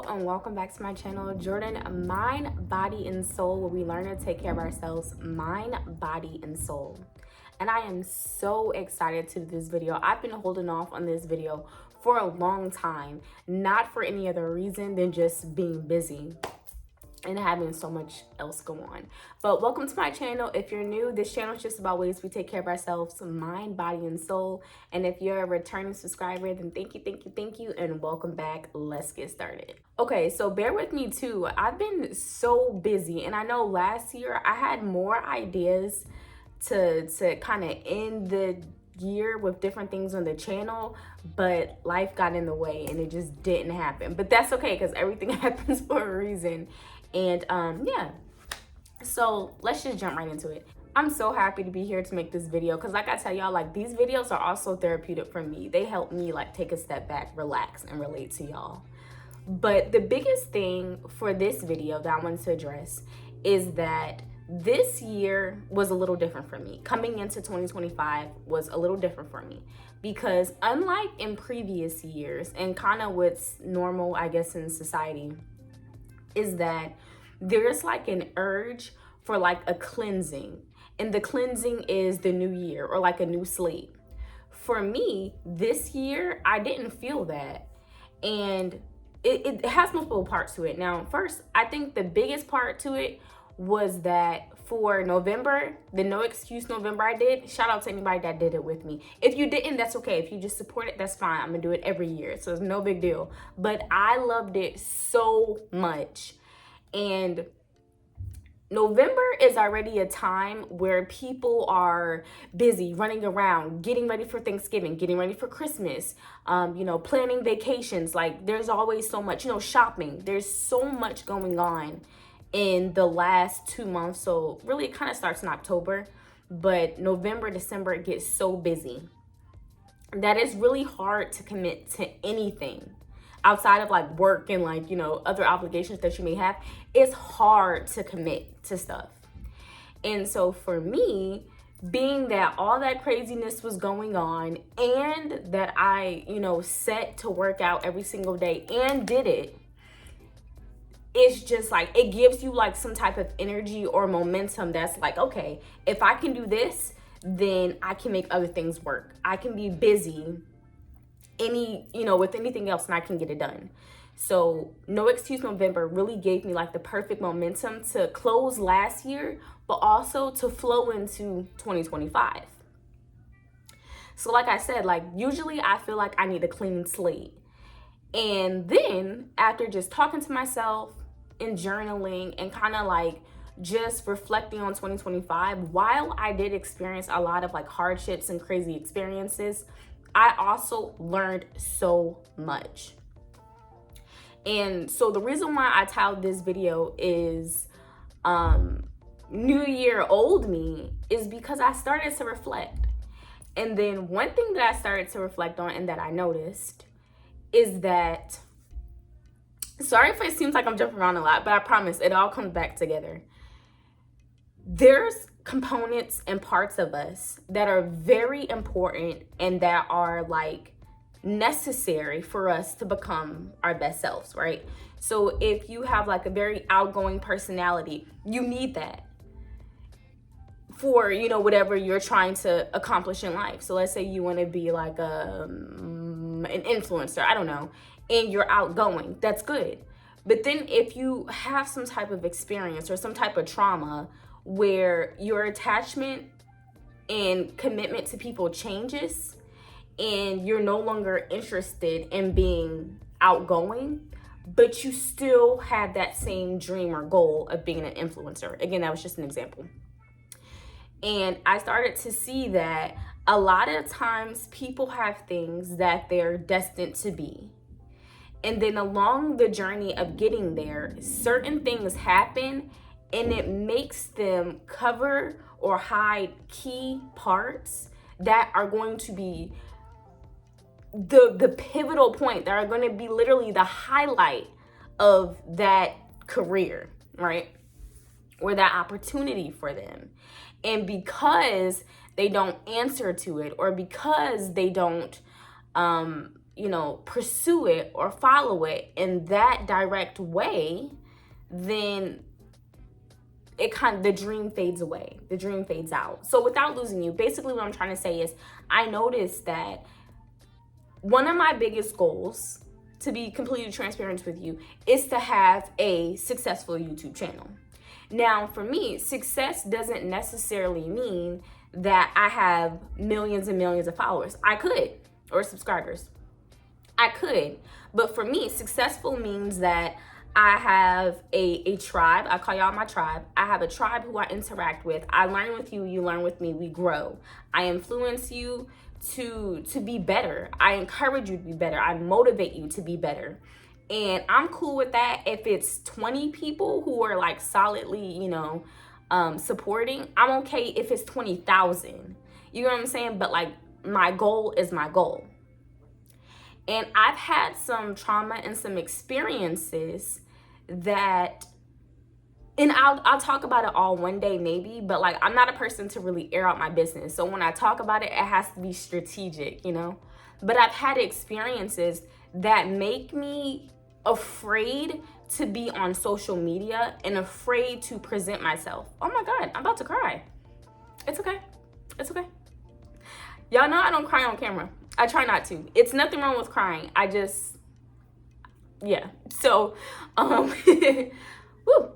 and welcome back to my channel, Jordan Mind, Body, and Soul, where we learn to take care of ourselves, mind, body, and soul. And I am so excited to do this video. I've been holding off on this video for a long time, not for any other reason than just being busy and having so much else go on. But welcome to my channel. If you're new, this channel is just about ways we take care of ourselves, mind, body, and soul. And if you're a returning subscriber, then thank you, and welcome back. Let's get started. Okay, so bear with me too. I've been so busy, and I know last year I had more ideas to kind of end the year with different things on the channel, but life got in the way and it just didn't happen. But that's okay, because everything happens for a reason. And yeah, so let's just jump right into it. I'm so happy to be here to make this video because, like I tell y'all, like, these videos are also therapeutic for me. They help me like take a step back, relax, and relate to y'all. But the biggest thing for this video that I wanted to address is that this year was a little different for me. Coming into 2025 was a little different for me because, unlike in previous years and kind of what's normal, I guess, in society, is that there's like an urge for like a cleansing, and the cleansing is the new year or like a new slate. For me, this year, I didn't feel that, and it has multiple parts to it. Now, first, I think the biggest part to it was that for November, the No Excuse November I did, shout out to anybody that did it with me. If you didn't, that's okay. If you just support it, that's fine. I'm gonna do it every year, so it's no big deal. But I loved it so much. And November is already a time where people are busy running around, getting ready for Thanksgiving, getting ready for Christmas, planning vacations. Like, there's always so much, shopping. There's so much going on in the last 2 months. So really it kind of starts in October, but November, December, it gets so busy that it's really hard to commit to anything outside of like work and like, other obligations that you may have. It's hard to commit to stuff. And so for me, being that all that craziness was going on and that I, set to work out every single day and did it, it's just like, it gives you like some type of energy or momentum that's like, okay, if I can do this, then I can make other things work. I can be busy with anything else and I can get it done. So No Excuse November really gave me like the perfect momentum to close last year, but also to flow into 2025. So like I said, like, usually I feel like I need a clean slate. And then after just talking to myself and journaling and kind of like just reflecting on 2025, while I did experience a lot of like hardships and crazy experiences, I also learned so much. And so the reason why I titled this video is New Year, Old Me, is because I started to reflect. And then one thing that I started to reflect on and that I noticed is that, sorry if it seems like I'm jumping around a lot, but I promise it all comes back together. There's components and parts of us that are very important and that are like necessary for us to become our best selves, right? So if you have like a very outgoing personality, you need that for, whatever you're trying to accomplish in life. So let's say you want to be like an influencer, I don't know, and you're outgoing, that's good. But then if you have some type of experience or some type of trauma where your attachment and commitment to people changes and you're no longer interested in being outgoing, but you still have that same dream or goal of being an influencer. Again, that was just an example. And I started to see that a lot of times people have things that they're destined to be. And then along the journey of getting there, certain things happen and it makes them cover or hide key parts that are going to be the pivotal point, that are going to be literally the highlight of that career, right? Or that opportunity for them. And because they don't answer to it, or because they don't pursue it or follow it in that direct way, then the dream fades away. The dream fades out. So without losing you, basically what I'm trying to say is I noticed that one of my biggest goals, to be completely transparent with you, is to have a successful YouTube channel. Now, for me, success doesn't necessarily mean that I have millions and millions of followers. I could, or subscribers. I could. But for me, successful means that I have a tribe. I call y'all my tribe. I have a tribe who I interact with. I learn with you, you learn with me, we grow. I influence you to be better. I encourage you to be better. I motivate you to be better. And I'm cool with that. If it's 20 people who are like solidly, supporting, I'm okay if it's 20,000. You know what I'm saying? But like, my goal is my goal. And I've had some trauma and some experiences that, and I'll talk about it all one day maybe, but like, I'm not a person to really air out my business. So when I talk about it, it has to be strategic, But I've had experiences that make me afraid to be on social media and afraid to present myself. Oh my God, I'm about to cry. It's okay. It's okay. Y'all know I don't cry on camera. I try not to. It's nothing wrong with crying. Yeah. So, woo.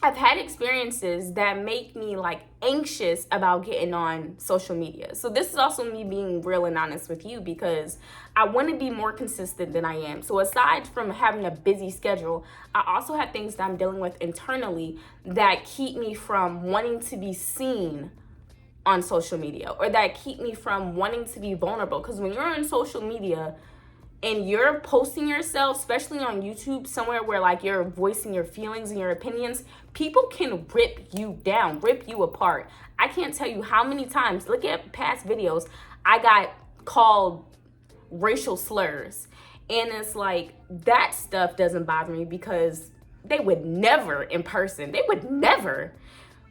I've had experiences that make me like anxious about getting on social media. So this is also me being real and honest with you because I want to be more consistent than I am. So aside from having a busy schedule, I also have things that I'm dealing with internally that keep me from wanting to be seen on social media, or that keep me from wanting to be vulnerable. Because when you're on social media and you're posting yourself, especially on YouTube, somewhere where like you're voicing your feelings and your opinions, people can rip you down, rip you apart. I can't tell you how many times, look at past videos, I got called racial slurs. And it's like, that stuff doesn't bother me because they would never in person. They would never.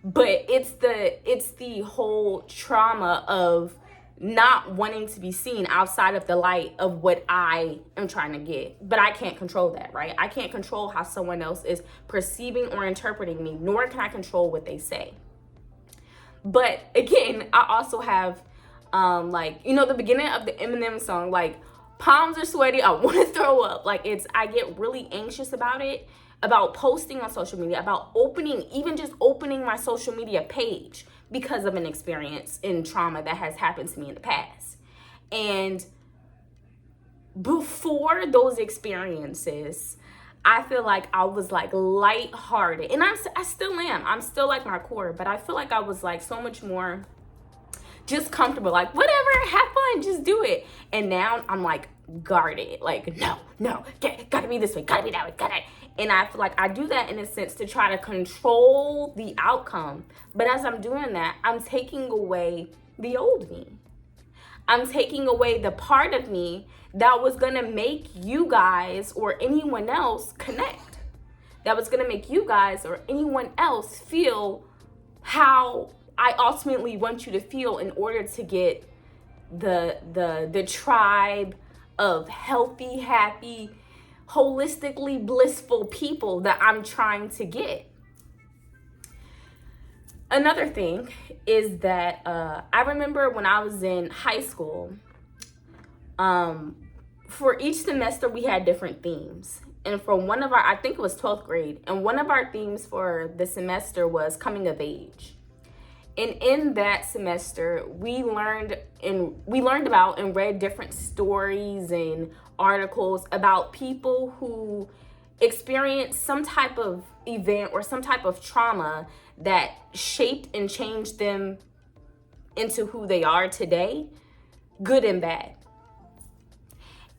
But it's the whole trauma of not wanting to be seen outside of the light of what I am trying to get. But I can't control that, right? I can't control how someone else is perceiving or interpreting me, nor can I control what they say. But again, I also have, the beginning of the M.B.S song, like, palms are sweaty, I want to throw up. Like, I get really anxious about it, about posting on social media, about even just opening my social media page because of an experience in trauma that has happened to me in the past. And before those experiences, I feel like I was like lighthearted, and I still am. I'm still like my core, but I feel like I was like so much more just comfortable, like whatever, have fun, just do it. And now I'm like guarded, like no, gotta be this way, gotta be that way, gotta. And I feel like I do that in a sense to try to control the outcome. But as I'm doing that, I'm taking away the old me. I'm taking away the part of me that was gonna make you guys or anyone else connect. That was gonna make you guys or anyone else feel how I ultimately want you to feel in order to get the tribe of healthy, happy, holistically blissful people that I'm trying to get. Another thing is that I remember when I was in high school, for each semester we had different themes. And for one of I think it was 12th grade, and one of our themes for the semester was coming of age. And in that semester, we learned about and read different stories and articles about people who experienced some type of event or some type of trauma that shaped and changed them into who they are today, good and bad.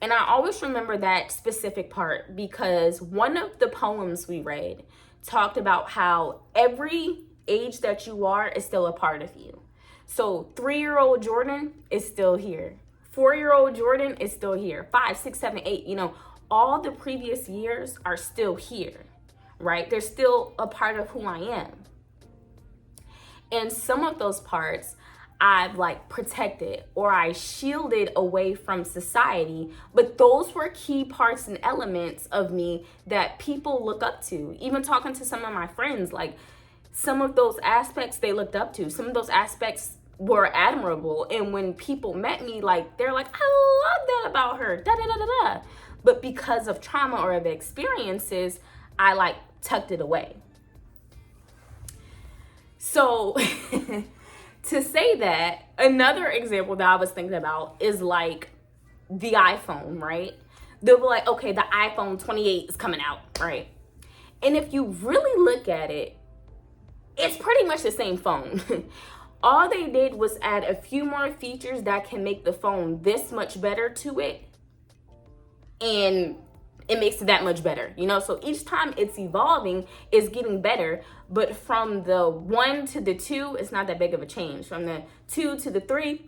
And I always remember that specific part because one of the poems we read talked about how every age that you are is still a part of you. So 3-year-old Jordan is still here. 4-year-old Jordan is still here. 5, 6, 7, 8, all the previous years are still here, right? They're still a part of who I am. And some of those parts I've like protected or I shielded away from society, but those were key parts and elements of me that people look up to. Even talking to some of my friends, like some of those aspects they looked up to, some of those aspects were admirable. And when people met me, like they're like, I love that about her, da da da da da. But because of trauma or of experiences, I like tucked it away. So to say that, another example that I was thinking about is like the iPhone, right? They'll be like, okay, the iPhone 28 is coming out, right? And if you really look at it, it's pretty much the same phone. All they did was add a few more features that can make the phone this much better to it. And it makes it that much better, you know? So each time it's evolving, it's getting better. But from the 1 to the 2, it's not that big of a change. From the 2 to the 3,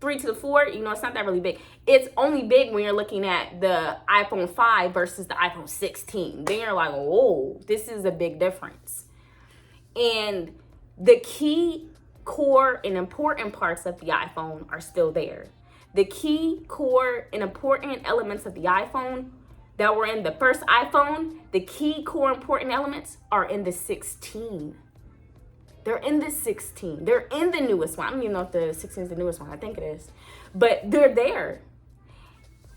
3 to the 4, you know, it's not that really big. It's only big when you're looking at the iPhone 5 versus the iPhone 16. Then you're like, whoa, this is a big difference. And the key, core, and important parts of the iPhone are still there. The key, core, and important elements of the iPhone that were in the first iPhone, the key, core, important elements are in the 16. They're in the 16. They're in the newest one. I don't even know if the 16 is the newest one. I think it is. But they're there.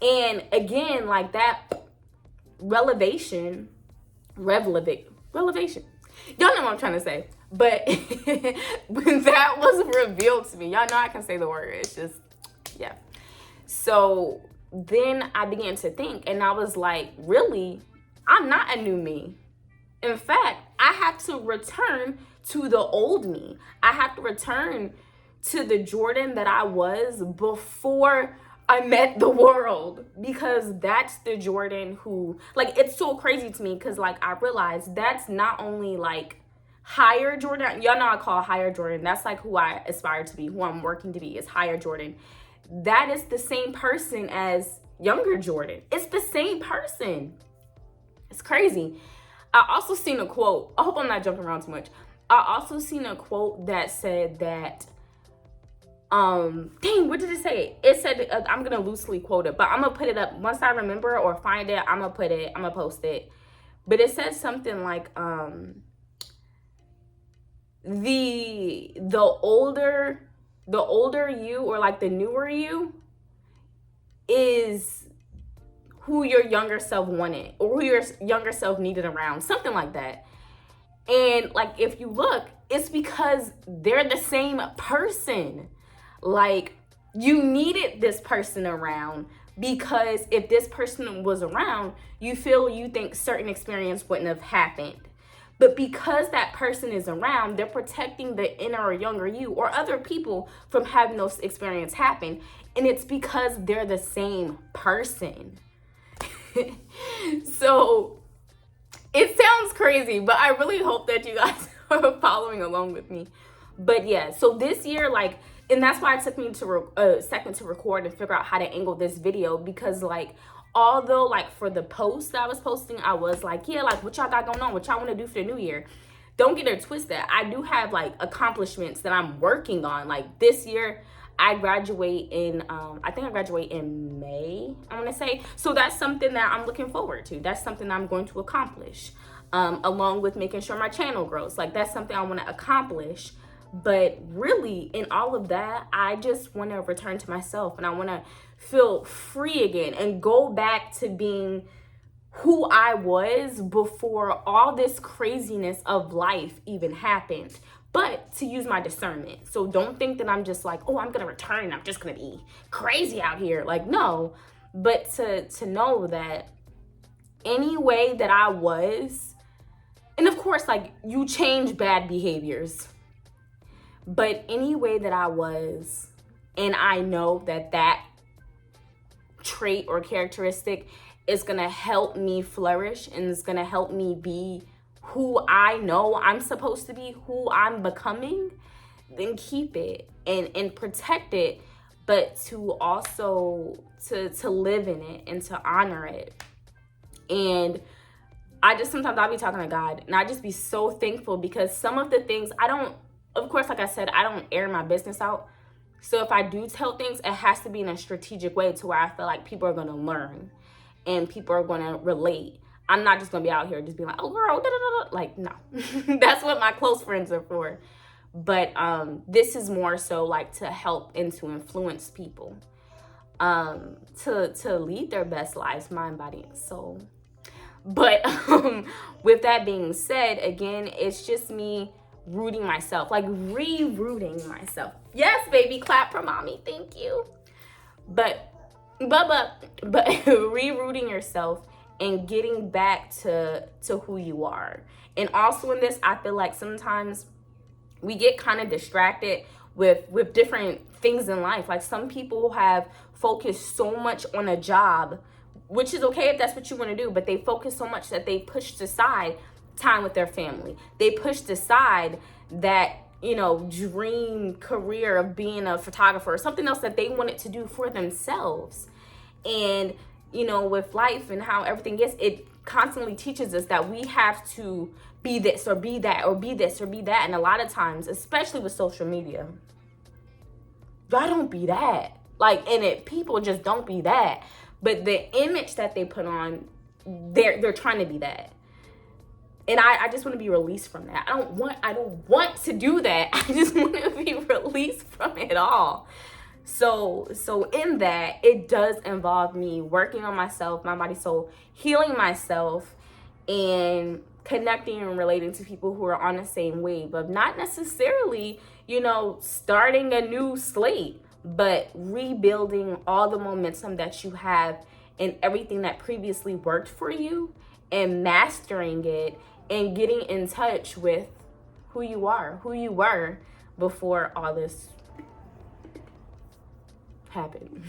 And again, like that revelation. Y'all know what I'm trying to say. But when that was revealed to me, y'all know I can say the word. It's just, yeah. So then I began to think, and I was like, really, I'm not a new me. In fact, I have to return to the old me. I have to return to the Jordan that I was before I met the world, because that's the Jordan who, like, it's so crazy to me because, like, I realized that's not only, like, higher Jordan. Y'all know I call higher Jordan. That's, like, who I aspire to be, who I'm working to be, is higher Jordan. That is the same person as younger Jordan. It's the same person. It's crazy. I also seen a quote. I hope I'm not jumping around too much. I also seen a quote that said that, dang, what did it say? It said, I'm going to loosely quote it, but I'm going to put it up. Once I remember or find it, I'm going to post it. But it said something like, the older you, or like the newer you, is who your younger self wanted, or who your younger self needed around, something like that. And like, if you look, it's because they're the same person. Like, you needed this person around because if this person was around, you think certain experience wouldn't have happened. But because that person is around, they're protecting the inner or younger you or other people from having those experiences happen. And it's because they're the same person. So it sounds crazy, but I really hope that you guys are following along with me. But yeah, so this year, like, and that's why it took me to a second to record and figure out how to angle this video, because like, although like for the post that I was posting, I was like, yeah, like what y'all got going on? What y'all want to do for the new year? Don't get it twisted. I do have like accomplishments that I'm working on. Like this year, I graduate in, I think I graduate in May, I want to say. So that's something that I'm looking forward to. That's something I'm going to accomplish, along with making sure my channel grows. Like that's something I want to accomplish. But really, in all of that, I just want to return to myself, and I want to feel free again and go back to being who I was before all this craziness of life even happened. But to use my discernment. So don't think that I'm just like, oh, I'm going to return and I'm just going to be crazy out here. Like, no. But to know that any way that I was, and of course, like, you change bad behaviors. But any way that I was, and I know that that trait or characteristic is going to help me flourish and is going to help me be who I know I'm supposed to be, who I'm becoming, then keep it and protect it, but to also to live in it and to honor it. And I just, sometimes I'll be talking to God and I just be so thankful, because some of the things of course, like I said, I don't air my business out, So if I do tell things, it has to be in a strategic way to where I feel like people are going to learn and people are going to relate. I'm not just going to be out here just being like, oh girl, da, da, da, da. Like, no. That's what my close friends are for. But this is more so like to help and to influence people to lead their best lives, mind, body, and soul. But with that being said, again, it's just me rooting myself, like re-rooting myself. Yes, baby, clap for mommy. Thank you. But re-rooting yourself and getting back to who you are. And also in this, I feel like sometimes we get kind of distracted with different things in life. Like some people have focused so much on a job, which is okay if that's what you want to do, but they focus so much that they pushed aside time with their family. They pushed aside that, you know, dream career of being a photographer or something else that they wanted to do for themselves. And, you know, with life and how everything is, it constantly teaches us that we have to be this or be that or be this or be that. And a lot of times, especially with social media, y'all don't be that. Like, and it, people just don't be that. But the image that they put on, they're trying to be that. And I just want to be released from that. I don't want to do that. I just want to be released from it all. So in that, it does involve me working on myself, my body, soul, healing myself, and connecting and relating to people who are on the same wave of not necessarily, you know, starting a new slate, but rebuilding all the momentum that you have and everything that previously worked for you and mastering it and getting in touch with who you were before all this happened.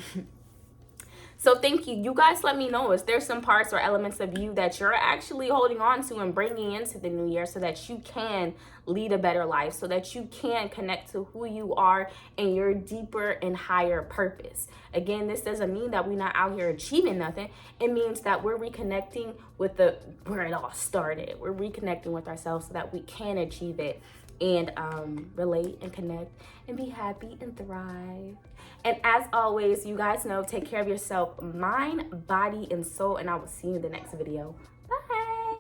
So thank you. You guys let me know if there's some parts or elements of you that you're actually holding on to and bringing into the new year so that you can lead a better life, so that you can connect to who you are and your deeper and higher purpose. Again, this doesn't mean that we're not out here achieving nothing. It means that we're reconnecting with where it all started. We're reconnecting with ourselves so that we can achieve it and relate and connect and be happy and thrive. And as always, you guys know, take care of yourself, mind, body, and soul, and I will see you in the next video.